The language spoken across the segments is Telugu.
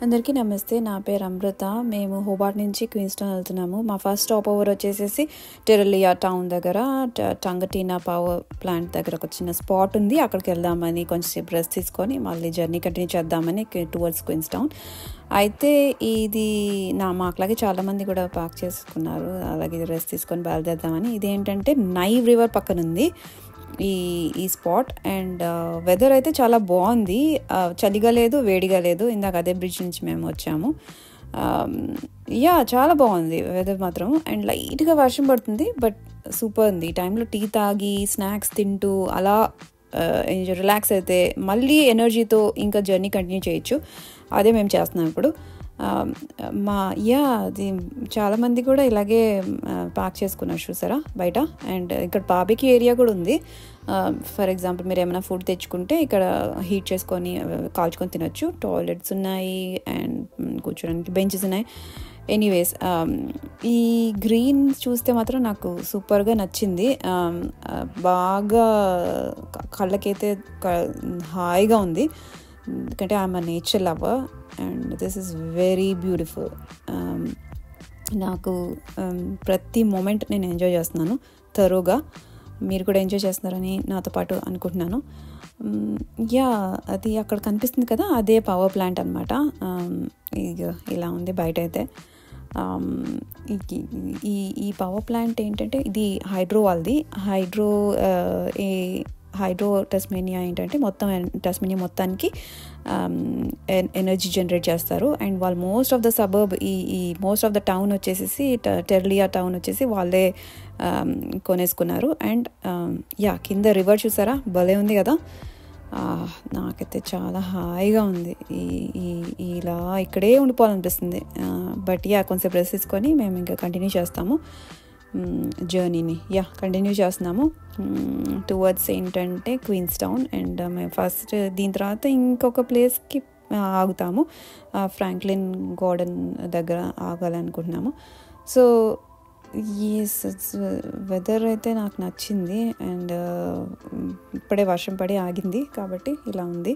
అందరికీ నమస్తే. నా పేరు అమృత. మేము హోబార్ట్ నుంచి క్వీన్స్టౌన్ వెళ్తున్నాము. మా ఫస్ట్ స్టాప్ ఓవర్ వచ్చేసేసి టెరలియా టౌన్ దగ్గర టంగటీనా పవర్ ప్లాంట్ దగ్గర ఒక చిన్న స్పాట్ ఉంది. అక్కడికి వెళ్దామని కొంచెంసేపు రెస్ట్ తీసుకొని మళ్ళీ జర్నీ కంటిన్యూ చేద్దామని టువర్డ్స్ క్వీన్స్టౌన్. అయితే ఇది మాకులాగే చాలామంది కూడా పార్క్ చేసుకున్నారు, అలాగే రెస్ట్ తీసుకొని బయలుదేరదామని. ఇదేంటంటే నైవ్ రివర్ పక్కన ఉంది ఈ స్పాట్. అండ్ వెదర్ అయితే చాలా బాగుంది, చలిగా లేదు వేడిగా లేదు. ఇందాక అదే బ్రిడ్జ్ నుంచి మేము వచ్చాము. చాలా బాగుంది వెదర్ మాత్రం. అండ్ లైట్గా వర్షం పడుతుంది, బట్ సూపర్ ఉంది. ఈ టైంలో టీ తాగి స్నాక్స్ తింటూ అలా రిలాక్స్ అయితే మళ్ళీ ఎనర్జీతో ఇంకా జర్నీ కంటిన్యూ చేయొచ్చు. అదే మేము చేస్తున్నాం ఇప్పుడు. అది చాలామంది కూడా ఇలాగే పార్క్ చేసుకున్నారు చూసారా బయట. అండ్ ఇక్కడ బార్బిక్యూ ఏరియా కూడా ఉంది. ఫర్ ఎగ్జాంపుల్ మీరు ఏమైనా ఫుడ్ తెచ్చుకుంటే ఇక్కడ హీట్ చేసుకొని కాల్చుకొని తినొచ్చు. టాయిలెట్స్ ఉన్నాయి అండ్ కూర్చోడానికి బెంచెస్ ఉన్నాయి. ఎనీవేస్, ఈ గ్రీన్ చూస్తే మాత్రం నాకు సూపర్గా నచ్చింది. బాగా కళ్ళకైతే హాయిగా ఉంది, ఎందుకంటే I'm a nature lover and this is very beautiful. నాకు ప్రతి మూమెంట్ నేను ఎంజాయ్ చేస్తున్నాను థరోగా. మీరు కూడా ఎంజాయ్ చేస్తున్నారని నాతో పాటు అనుకుంటున్నాను. అది అక్కడ కనిపిస్తుంది కదా, అదే పవర్ ప్లాంట్ అనమాట. ఇలా ఉంది బయట అయితే. ఈ పవర్ ప్లాంట్ ఏంటంటే ఇది హైడ్రో వాళ్ళది. హైడ్రో టస్మేనియా ఏంటంటే మొత్తం టస్మేనియా మొత్తానికి ఎనర్జీ జనరేట్ చేస్తారు. అండ్ వాళ్ళు మోస్ట్ ఆఫ్ ద సబర్బ్ ఈ మోస్ట్ ఆఫ్ ద టౌన్ వచ్చేసి టెర్లియా టౌన్ వచ్చేసి వాళ్ళే కొనేసుకున్నారు. అండ్ కింద రివర్ చూసారా, భలే ఉంది కదా. నాకైతే చాలా హాయిగా ఉంది. ఇలా ఇక్కడే ఉండిపోవాలనిపిస్తుంది. బట్ కొంచెంసేపు రెస్ట్ తీసుకొని మేము ఇంకా కంటిన్యూ చేస్తాము జర్నీని. కంటిన్యూ చేస్తున్నాము టువర్డ్స్ ఏంటంటే క్వీన్స్టౌన్. అండ్ మేము ఫస్ట్ దీని తర్వాత ఇంకొక ప్లేస్కి ఆగుతాము, ఫ్రాంక్లిన్ గార్డెన్ దగ్గర ఆగాలనుకుంటున్నాము. సో వెదర్ అయితే నాకు నచ్చింది. అండ్ ఇప్పుడే వర్షం పడి ఆగింది కాబట్టి ఇలా ఉంది.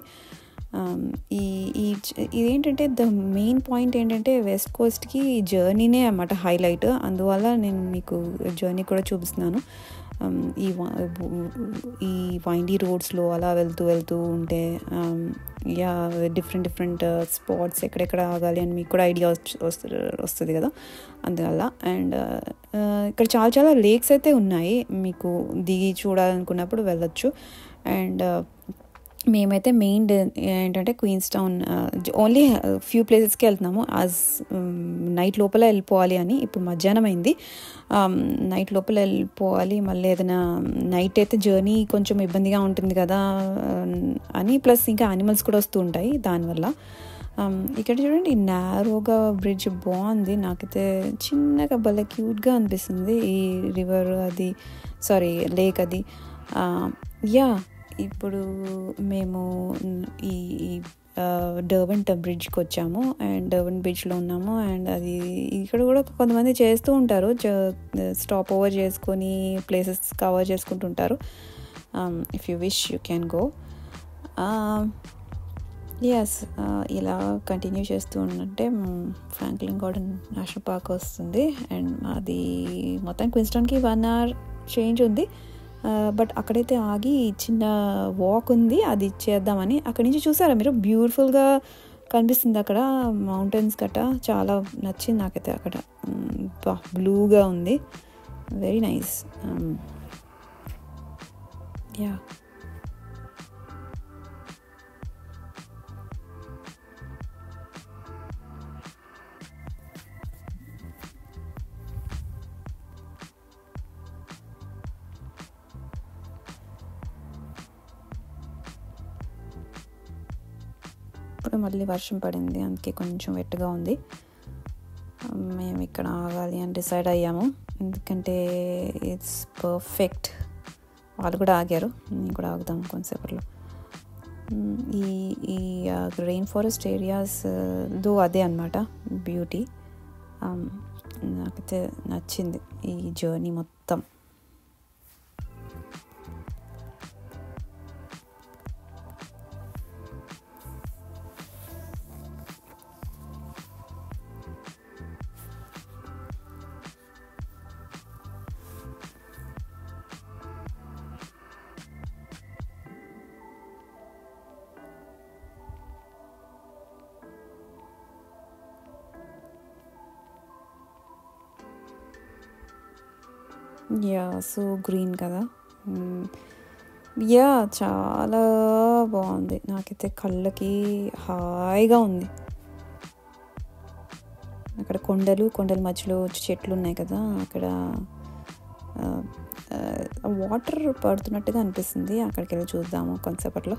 ఇదేంటంటే ద మెయిన్ పాయింట్ ఏంటంటే వెస్ట్ కోస్ట్కి జర్నీనే అన్నమాట హైలైట్. అందువల్ల నేను మీకు జర్నీ కూడా చూపిస్తున్నాను. ఈ వైండీ రోడ్స్లో అలా వెళ్తూ ఉంటే డిఫరెంట్ స్పాట్స్ ఎక్కడెక్కడ ఆగాలి అని మీకు కూడా ఐడియా వస్తుంది కదా, అందువల్ల. అండ్ ఇక్కడ చాలా లేక్స్ అయితే ఉన్నాయి, మీకు దిగి చూడాలనుకున్నప్పుడు వెళ్ళొచ్చు. అండ్ మేమైతే మెయిన్ ఏంటంటే క్వీన్స్టౌన్ ఓన్లీ ఫ్యూ ప్లేసెస్కి వెళ్తున్నాము. నైట్ లోపల వెళ్ళిపోవాలి అని. ఇప్పుడు మధ్యాహ్నం అయింది, నైట్ లోపల వెళ్ళిపోవాలి. మళ్ళీ ఏదైనా నైట్ అయితే జర్నీ కొంచెం ఇబ్బందిగా ఉంటుంది కదా అని, ప్లస్ ఇంకా యానిమల్స్ కూడా వస్తూ ఉంటాయి దానివల్ల. ఇక్కడ చూడండి, నారోగా బ్రిడ్జ్ బాగుంది. నాకైతే చిన్నగా భలే క్యూట్గా అనిపిస్తుంది ఈ రివర్, అది లేక్ అది. ఇప్పుడు మేము ఈ డర్వెంట్ బ్రిడ్జ్కి వచ్చాము అండ్ డర్వెంట్ బీచ్లో ఉన్నాము. అండ్ అది ఇక్కడ కూడా కొంతమంది చేస్తూ ఉంటారు, స్టాప్ ఓవర్ చేసుకొని ప్లేసెస్ కవర్ చేసుకుంటుంటారు. If you wish you can go. ఇలా కంటిన్యూ చేస్తూ ఉంటే ఫ్రాంక్లిన్ గార్డెన్ నేషనల్ పార్క్ వస్తుంది. అండ్ అది మొత్తం క్వీన్స్టౌన్కి 1 hour చేంజ్ ఉంది. బట్ అక్కడైతే ఆగి చిన్న వాక్ ఉంది, అది చేద్దామని. అక్కడి నుంచి చూసారా మీరు, బ్యూటిఫుల్గా కనిపిస్తుంది అక్కడ మౌంటైన్స్ గట్ట. చాలా నచ్చింది నాకైతే అక్కడ. బ్లూగా ఉంది, వెరీ నైస్. ఇప్పుడు మళ్ళీ వర్షం పడింది, అందుకే కొంచెం వెట్టుగా ఉంది. మేము ఇక్కడ ఆగాలి అని డిసైడ్ అయ్యాము, ఎందుకంటే ఇట్స్ పర్ఫెక్ట్. వాళ్ళు కూడా ఆగారు, నేను కూడా ఆగుతాము కొంతసేపట్లో. ఈ రెయిన్ ఫారెస్ట్ ఏరియాస్లో అదే అన్నమాట బ్యూటీ. నాకైతే నచ్చింది ఈ జర్నీ మొత్తం. యా సో గ్రీన్ కదా. యా చాలా బాగుంది, నాకైతే కళ్ళకి హాయిగా ఉంది. అక్కడ కొండల మధ్యలో చెట్లు ఉన్నాయి కదా, అక్కడ వాటర్ పడుతున్నట్టుగా అనిపిస్తుంది. అక్కడికి వెళ్ళి చూద్దాము కొంతసేపట్లో.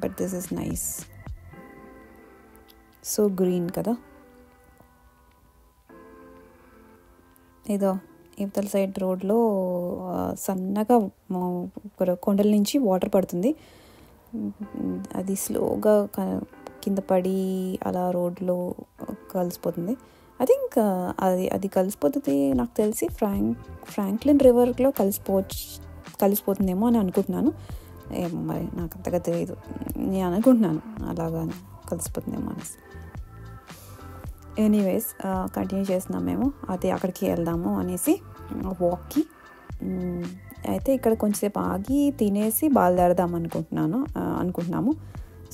But this is nice, so green కదా. ఏదో ఇవతల సైడ్ రోడ్లో సన్నగా కొండల నుంచి వాటర్ పడుతుంది. అది స్లోగా కింద పడి అలా రోడ్లో కలిసిపోతుంది. ఐ థింక్ అది కలిసిపోతుంది, నాకు తెలిసి ఫ్రాంక్లిన్ రివర్లో కలిసిపోతుందేమో అని అనుకుంటున్నాను. ఏమో మరి నాకు అంతగా తెలియదు, నేను అనుకుంటున్నాను అలాగా కలిసిపోతుందేమో అనేసి. ఎనీవేస్ కంటిన్యూ చేస్తున్నాం మేము, అది అక్కడికి వెళ్దాము అనేసి వాక్కి. అయితే ఇక్కడ కొంచెంసేపు ఆగి తినేసి బయలుదేరదాం అనుకుంటున్నాము.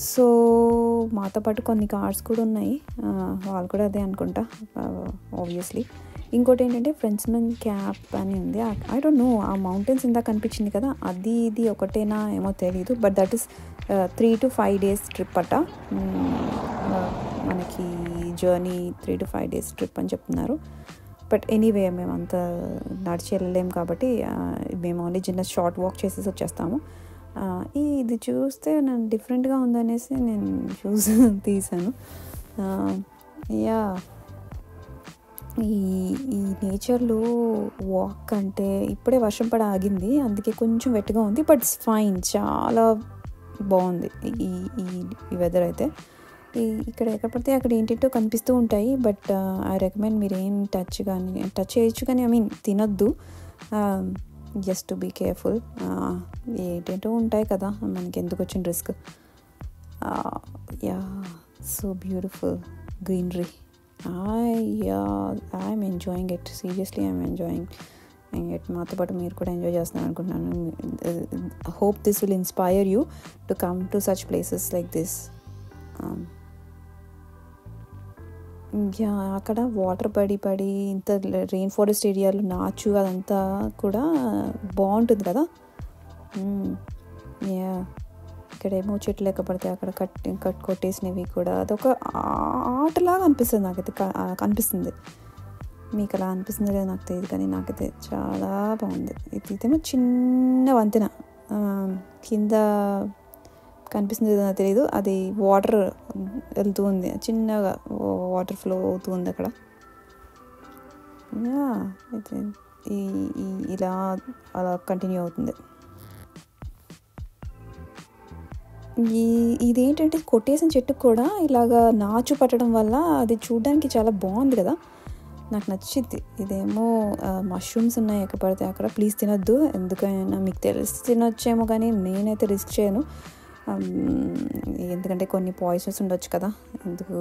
సో మాతో పాటు కొన్ని కార్స్ కూడా ఉన్నాయి, వాళ్ళు కూడా అదే అనుకుంటా ఆబ్వియస్లీ. ఇంకోటి ఏంటంటే ఫ్రెంచ్మెన్ క్యాప్ అని ఉంది. ఐ డోంట్ నో, ఆ మౌంటైన్స్ ఇందాక కనిపించింది కదా, ఇది ఒకటేనా ఏమో తెలీదు. But that is 3 to 5 days trip అట. మనకి జర్నీ 3 to 5 days ట్రిప్ అని చెప్తున్నారు. బట్ ఎనీవే మేము అంత నడిచి వెళ్ళలేము కాబట్టి మేము ఓన్లీ చిన్న షార్ట్ వాక్ చేసేసి వచ్చేస్తాము. ఇది చూస్తే నేను డిఫరెంట్గా ఉందనేసి నేను తీసాను. యా ఈ నేచర్లో వాక్ అంటే ఇప్పుడే వర్షం పడి ఆగింది, అందుకే కొంచెం వెట్గా ఉంది. బట్ ఇట్స్ ఫైన్, చాలా బాగుంది ఈ వెదర్ అయితే. ఇక్కడ ఎక్కడ పడితే అక్కడ ఏంటంటో కనిపిస్తూ ఉంటాయి. బట్ ఐ రికమెండ్ మీరు ఏం టచ్ చేయొచ్చు కానీ ఐ మీన్ తినొద్దు, జస్ట్ టు బీ కేర్ఫుల్. ఏంటంటో ఉంటాయి కదా, మనకి ఎందుకు వచ్చిన risk. Yeah so beautiful greenery. I'm enjoying it, seriously I'm enjoying it. మాతో పాటు మీరు కూడా ఎంజాయ్ చేస్తున్నారు అనుకుంటున్నాను. Hope this will inspire you to come to such places like this. అక్కడ వాటర్ పడి ఇంత రెయిన్ ఫారెస్ట్ ఏరియాలో నాచు అదంతా కూడా బాగుంటుంది కదా. ఇక్కడేమో చెట్లు లేకపోతే అక్కడ కొట్టేసినవి కూడా, అదొక ఆటలాగా అనిపిస్తుంది నాకైతే. అనిపిస్తుంది, మీకు అలా అనిపిస్తుంది లేదా నాకు తెలియదు కానీ నాకైతే చాలా బాగుంది. ఇదేమో చిన్న వంతెన కింద కనిపిస్తుంది నాకు తెలియదు, అది వాటర్ వెళ్తూ ఉంది, చిన్నగా వాటర్ ఫ్లో అవుతూ ఉంది అక్కడ. ఇలా అలా కంటిన్యూ అవుతుంది. ఇదేంటంటే కొట్టేసిన చెట్టుకు కూడా ఇలాగా నాచు పట్టడం వల్ల అది చూడడానికి చాలా బాగుంది కదా, నాకు నచ్చింది. ఇదేమో మష్రూమ్స్ ఉన్నాయి ఎక్కడ పడితే అక్కడ. ప్లీజ్ తినొద్దు, ఎందుకైనా మీకు తెలిసి తినొచ్చేమో కానీ నేనైతే రిస్క్ చేయను, ఎందుకంటే కొన్ని పాయిజన్స్ ఉండొచ్చు కదా. ఎందుకు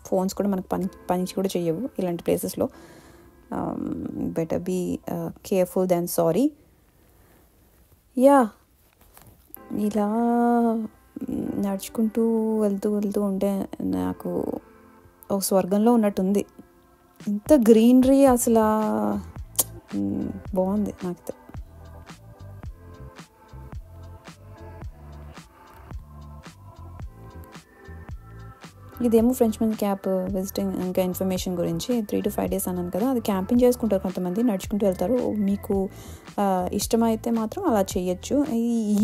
ఫోన్స్ కూడా మనకు పని కూడా చేయవు ఇలాంటి ప్లేసెస్లో. Better be careful than sorry. ఇలా నడుచుకుంటూ వెళ్తూ ఉంటే నాకు ఒక స్వర్గంలో ఉన్నట్టుంది. ఇంత గ్రీనరీ అసలు బాగుంది నాకైతే. ఇదేమో ఫ్రెంచ్మెన్ క్యాప్ విజిటింగ్ ఇంకా ఇన్ఫర్మేషన్ గురించి 3 to 5 days అన్నాను కదా, అది క్యాంపింగ్ చేసుకుంటారు కొంతమంది, నడుచుకుంటూ వెళ్తారు. మీకు ఇష్టమైతే మాత్రం అలా చేయొచ్చు.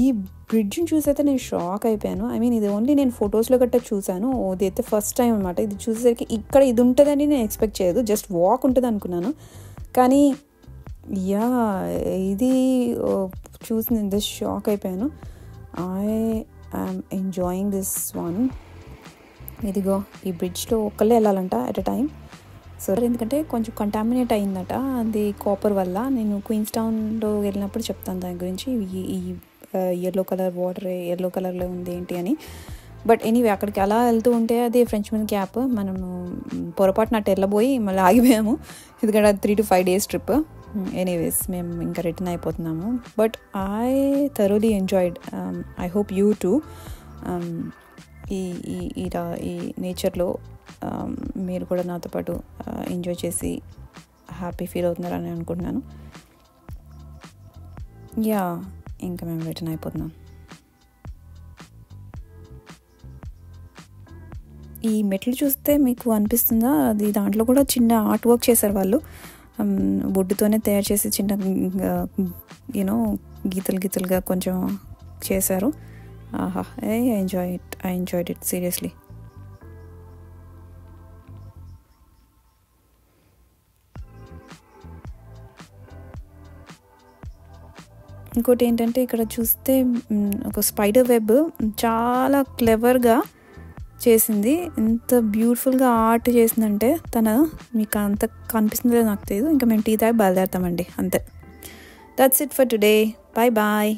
ఈ బ్రిడ్జ్ని చూసైతే నేను షాక్ అయిపోయాను. ఐ మీన్ ఇది ఓన్లీ నేను ఫొటోస్లో గట్టా చూశాను, ఇది అయితే ఫస్ట్ టైం అనమాట. ఇది చూసేసరికి ఇక్కడ ఇది ఉంటుందని నేను ఎక్స్పెక్ట్ చేయదు, జస్ట్ వాక్ ఉంటుంది అనుకున్నాను. కానీ ఇది చూసి నేను షాక్ అయిపోయాను. I am enjoying this one. ఇదిగో ఈ బ్రిడ్జ్లో ఒక్కళ్ళే వెళ్ళాలంట ఎట్ ఎ టైం. సో ఎందుకంటే కొంచెం కంటామినేట్ అయిందట అది కాపర్ వల్ల. నేను క్వీన్స్ టౌన్లో వెళ్ళినప్పుడు చెప్తాను దాని గురించి, ఈ ఎల్లో కలర్ వాటర్ ఎల్లో కలర్లో ఉంది ఏంటి అని. బట్ ఎనీవే అక్కడికి అలా వెళ్తూ ఉంటే అది ఫ్రెంచ్మెన్ క్యాప్ మనము పొరపాటున అటు వెళ్ళబోయి మళ్ళీ ఆగిపోయాము, ఎందుకంటే అది 3 to 5 days ట్రిప్. ఎనీవేస్ మేము ఇంకా రిటర్న్ అయిపోతున్నాము. But I thoroughly enjoyed, I hope you too. ఈ నేచర్లో మీరు కూడా నాతో పాటు ఎంజాయ్ చేసి హ్యాపీ ఫీల్ అవుతున్నారని అనుకుంటున్నాను. యా, ఇంకా మేము రిటర్న్ అయిపోతున్నాం. ఈ మెట్లు చూస్తే మీకు అనిపిస్తుందా, అది దాంట్లో కూడా చిన్న ఆర్ట్ వర్క్ చేశారు వాళ్ళు. వుడ్తోనే తయారు చేసి చిన్న యూనో గీతలు గీతలుగా కొంచెం చేశారు. ఆహా, ఐ ఎంజాయ్డ్ ఇట్ సీరియస్లీ. ఇంకోటి ఏంటంటే ఇక్కడ చూస్తే ఒక స్పైడర్ వెబ్ చాలా క్లెవర్గా చేసింది. ఎంత బ్యూటిఫుల్గా ఆర్ట్ చేసిందంటే మీకు అంత కనిపిస్తుందో నాకు తెలియదు. ఇంకా మేము టీ తాగి బయలుదేరుతామండి, అంతే. That's it for today. Bye bye.